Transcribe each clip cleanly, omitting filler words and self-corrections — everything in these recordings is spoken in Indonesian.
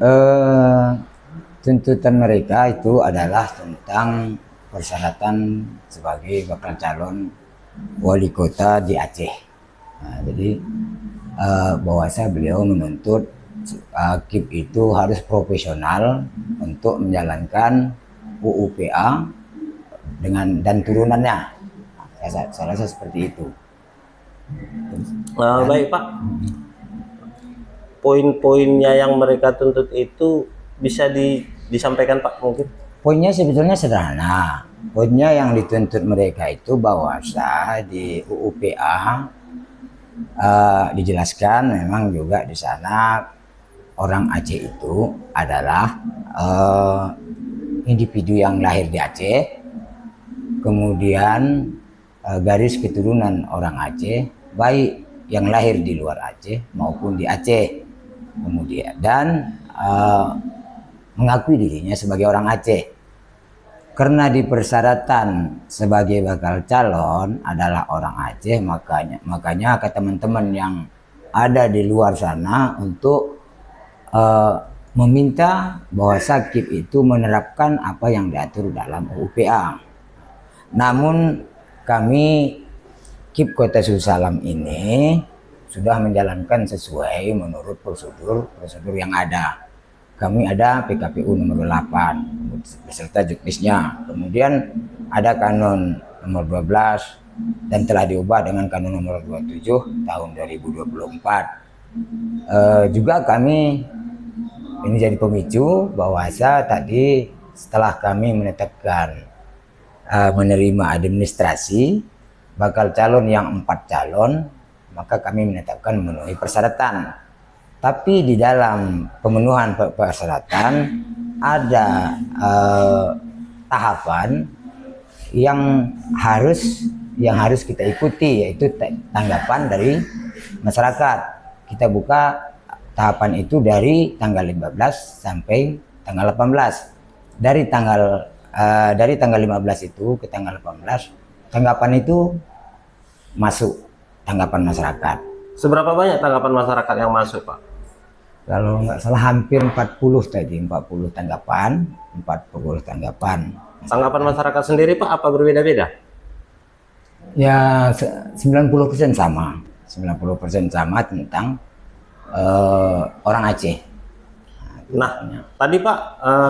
Eh, tuntutan mereka itu adalah tentang persyaratan sebagai bakal calon wali kota di Aceh. Nah, jadi bahwasanya beliau menuntut KIP itu harus profesional untuk menjalankan UUPA dengan dan turunannya. Saya rasa seperti itu. Baik Pak, poin-poinnya yang mereka tuntut itu bisa disampaikan Pak mungkin? Poinnya sebetulnya sederhana. Poinnya yang dituntut mereka itu bahwasanya di UUPA dijelaskan memang juga di sana orang Aceh itu adalah individu yang lahir di Aceh, kemudian garis keturunan orang Aceh, baik yang lahir di luar Aceh maupun di Aceh, kemudian dan mengakui dirinya sebagai orang Aceh. Karena di persyaratan sebagai bakal calon adalah orang Aceh, makanya ke teman-teman yang ada di luar sana untuk meminta bahwa KIP itu menerapkan apa yang diatur dalam UUPA. Namun kami KIP Kota Susalam ini sudah menjalankan sesuai menurut prosedur yang ada. Kami ada PKPU nomor 8 beserta juknisnya. Kemudian ada Kanon nomor 12 dan telah diubah dengan Kanon nomor 27 tahun 2024. Juga kami ini jadi pemicu bahwasa tadi setelah kami menetapkan menerima administrasi bakal calon yang 4 calon, maka kami menetapkan memenuhi persyaratan. Tapi di dalam pemenuhan persyaratan ada tahapan yang harus kita ikuti, yaitu tanggapan dari masyarakat. Kita buka tahapan itu dari tanggal 15 sampai tanggal 18. Dari tanggal 15 itu ke tanggal 18, tanggapan itu masuk, tanggapan masyarakat. Seberapa banyak tanggapan masyarakat yang masuk Pak? Kalau nggak salah hampir 40 tadi, 40 tanggapan. Tanggapan masyarakat sendiri Pak apa berbeda-beda? Ya 90% sama. 90% sama tentang orang Aceh. Nah, tadi Pak,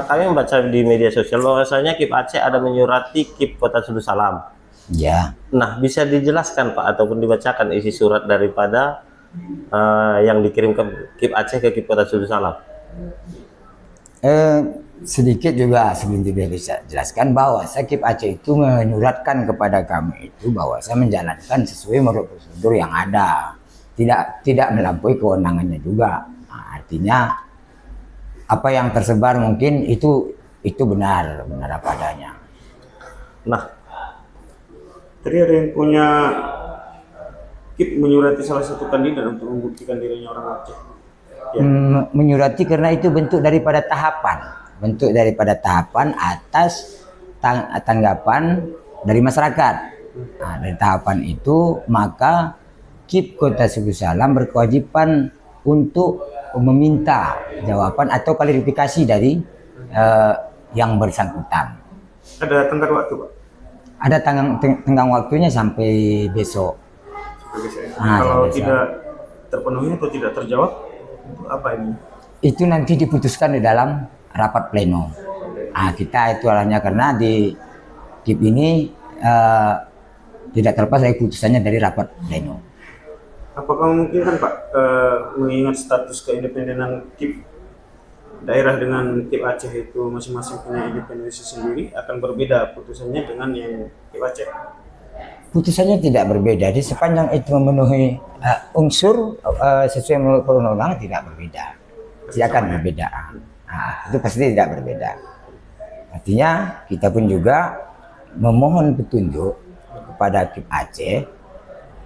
kami membaca di media sosial bahwasanya KIP Aceh ada menyurati KIP Kota Sudusalam. Ya. Nah, bisa dijelaskan Pak ataupun dibacakan isi surat daripada yang dikirim ke KIP Aceh ke KIP Kota Sudusalam? Sedikit juga sebelum bisa jelaskan bahwa KIP Aceh itu menyuratkan kepada kami itu bahwa saya menjalankan sesuai menurut prosedur yang ada, tidak melampaui kewenangannya juga. Nah, artinya apa yang tersebar mungkin itu benar apa adanya. Nah, tadi ada yang punya KIP menyurati salah satu kandidat untuk membuktikan dirinya orang Aceh. Ya. Menyurati karena itu bentuk daripada tahapan atas tanggapan dari masyarakat. Nah, dari tahapan itu maka KIP Kota Sudusalam berkewajiban untuk meminta jawaban atau klarifikasi dari yang bersangkutan. Ada tenggat waktu Pak? Ada tenggang waktunya sampai besok. Kalau tidak terpenuhi atau tidak terjawab, apa ini? Itu nanti diputuskan di dalam rapat pleno. Nah, kita itu hanya karena di KIP ini tidak terlepas dari putusannya dari rapat pleno. Apakah mungkin kan Pak, mengingat status keindependenan KIP daerah dengan KIP Aceh itu masing-masing punya independensi sendiri, akan berbeda putusannya dengan yang KIP Aceh? Putusannya tidak berbeda, di sepanjang itu memenuhi unsur sesuai menurut perundang-undangan tidak berbeda, tidak akan berbeda. Nah, itu pasti tidak berbeda. Artinya kita pun juga memohon petunjuk kepada KIP Aceh,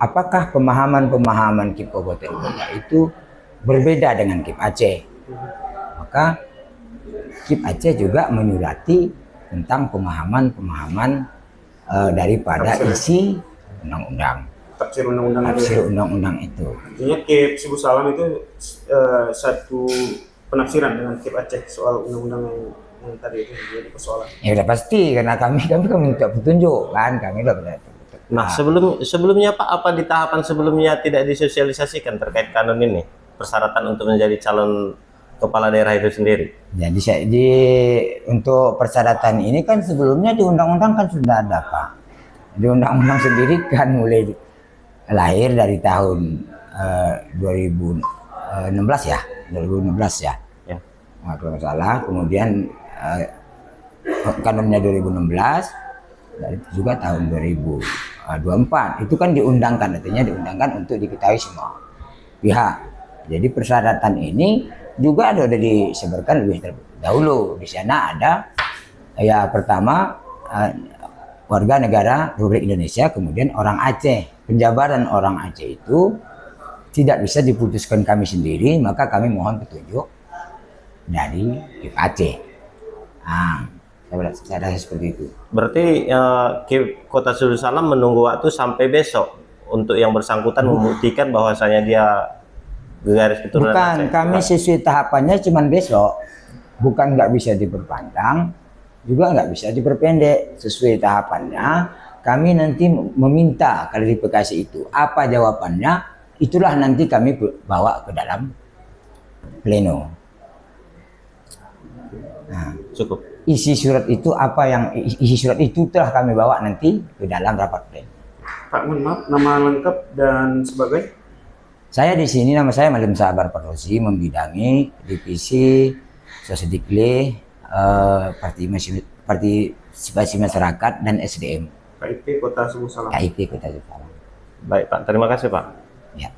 apakah pemahaman KIP Kabupaten Kota itu berbeda dengan KIP Aceh. Maka KIP Aceh juga menyurati tentang pemahaman daripada isi undang-undang, tafsir undang-undang itu. Artinya KIP Sudusalam itu satu penafsiran dengan KIP Aceh soal undang-undang yang tadi itu jadi persoalan. Ya udah pasti, karena kami kan minta petunjuk kan, kami udah benar. Nah, sebelumnya Pak, apa di tahapan sebelumnya tidak disosialisasikan terkait kanun ini? Persyaratan untuk menjadi calon kepala daerah itu sendiri. Jadi untuk persyaratan ini kan sebelumnya di undang-undang kan sudah ada Pak. Di undang-undang sendiri kan mulai lahir dari tahun 2016 ya, 2016 ya. Ya. Nah, kalau nggak salah, kemudian kanunnya 2016, dan juga tahun 2024 itu kan diundangkan, artinya diundangkan untuk diketahui semua pihak. Jadi persyaratan ini juga sudah disebarkan lebih dahulu. Di sana ada ya pertama warga negara Republik Indonesia, kemudian orang Aceh. Penjabaran orang Aceh itu tidak bisa diputuskan kami sendiri, maka kami mohon petunjuk dari KIP Aceh. Saya rasa seperti itu. Berarti KIP Kota Sulu Salam menunggu waktu sampai besok untuk yang bersangkutan membuktikan bahwasanya dia garis keturunan Bukan, Aceh. kami sesuai tahapannya cuman besok. Bukan nggak bisa diperpanjang, juga nggak bisa diperpendek. Sesuai tahapannya, kami nanti meminta klarifikasi itu. Apa jawabannya, itulah nanti kami bawa ke dalam pleno. Nah, Cukup. isi surat itu isi surat itu telah kami bawa nanti ke dalam rapat pleno. Pak, mohon maaf, nama lengkap dan sebagai? Saya di sini, nama saya Malim Sabar Partosi, membidangi divisi Sosdikle, partisipasi masyarakat dan SDM. KIP Kota Sulu Salam. KIP Kota Sulu Salam. Baik Pak, terima kasih Pak. Ya.